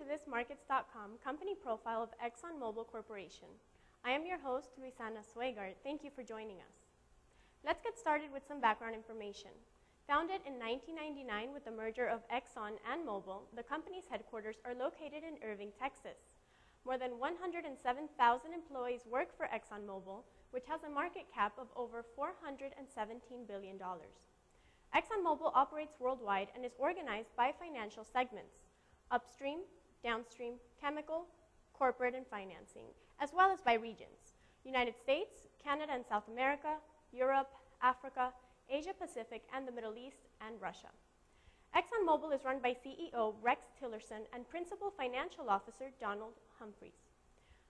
this Markets.com company profile of ExxonMobil Corporation. I am your host, Luisana Suegart. Thank you for joining us. Let's get started with some background information. Founded in 1999 with the merger of Exxon and Mobil, the company's headquarters are located in Irving, Texas. More than 107,000 employees work for ExxonMobil, which has a market cap of over $417 billion. ExxonMobil operates worldwide and is organized by financial segments: upstream, downstream, chemical, corporate, and financing, as well as by regions: United States, Canada and South America, Europe, Africa, Asia Pacific, and the Middle East, and Russia. ExxonMobil is run by CEO Rex Tillerson and Principal Financial Officer Donald Humphreys.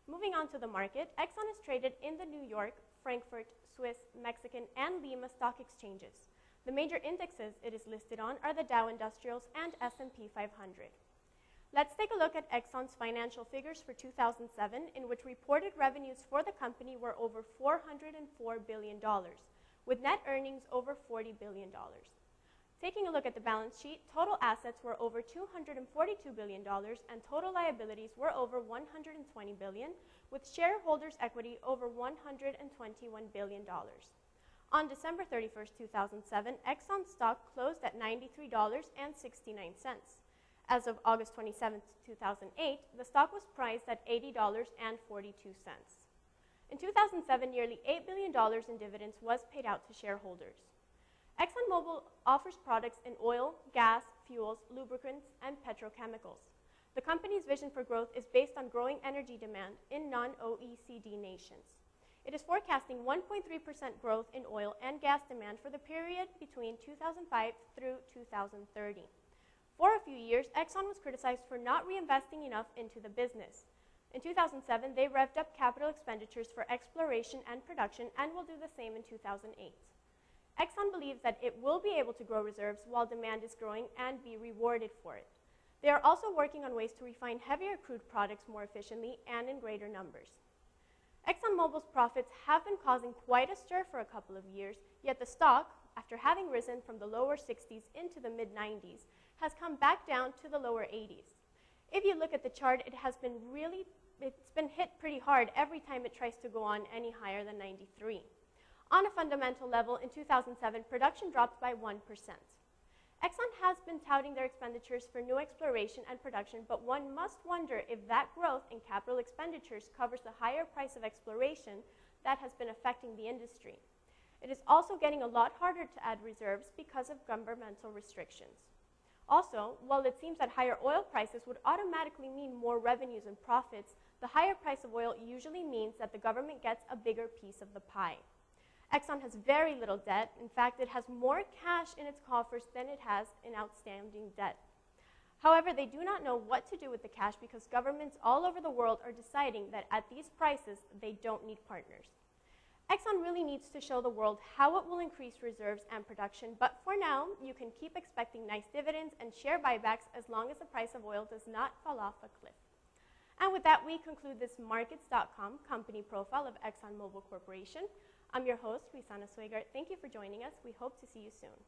Moving on to the market, Exxon is traded in the New York, Frankfurt, Swiss, Mexican, and Lima stock exchanges. The major indexes it is listed on are the Dow Industrials and S&P 500. Let's take a look at Exxon's financial figures for 2007, in which reported revenues for the company were over $404 billion, with net earnings over $40 billion. Taking a look at the balance sheet, total assets were over $242 billion and total liabilities were over $120 billion, with shareholders' equity over $121 billion. On December 31st, 2007, Exxon stock closed at $93.69. As of August 27, 2008, the stock was priced at $80.42. In 2007, nearly $8 billion in dividends was paid out to shareholders. ExxonMobil offers products in oil, gas, fuels, lubricants, and petrochemicals. The company's vision for growth is based on growing energy demand in non-OECD nations. It is forecasting 1.3% growth in oil and gas demand for the period between 2005 through 2030. For a few years, Exxon was criticized for not reinvesting enough into the business. In 2007, they revved up capital expenditures for exploration and production and will do the same in 2008. Exxon believes that it will be able to grow reserves while demand is growing and be rewarded for it. They are also working on ways to refine heavier crude products more efficiently and in greater numbers. ExxonMobil's profits have been causing quite a stir for a couple of years, yet the stock, after having risen from the lower 60s into the mid-90s, has come back down to the lower 80s. If you look at the chart, it's been hit pretty hard every time it tries to go on any higher than 93. On a fundamental level, in 2007, production dropped by 1%. Exxon has been touting their expenditures for new exploration and production, but one must wonder if that growth in capital expenditures covers the higher price of exploration that has been affecting the industry. It is also getting a lot harder to add reserves because of governmental restrictions. Also, while it seems that higher oil prices would automatically mean more revenues and profits, the higher price of oil usually means that the government gets a bigger piece of the pie. Exxon has very little debt. In fact, it has more cash in its coffers than it has in outstanding debt. However, they do not know what to do with the cash because governments all over the world are deciding that at these prices, they don't need partners. Exxon really needs to show the world how it will increase reserves and production, but for now, you can keep expecting nice dividends and share buybacks as long as the price of oil does not fall off a cliff. And with that, we conclude this Markets.com company profile of ExxonMobil Corporation. I'm your host, Luisana Suegart. Thank you for joining us. We hope to see you soon.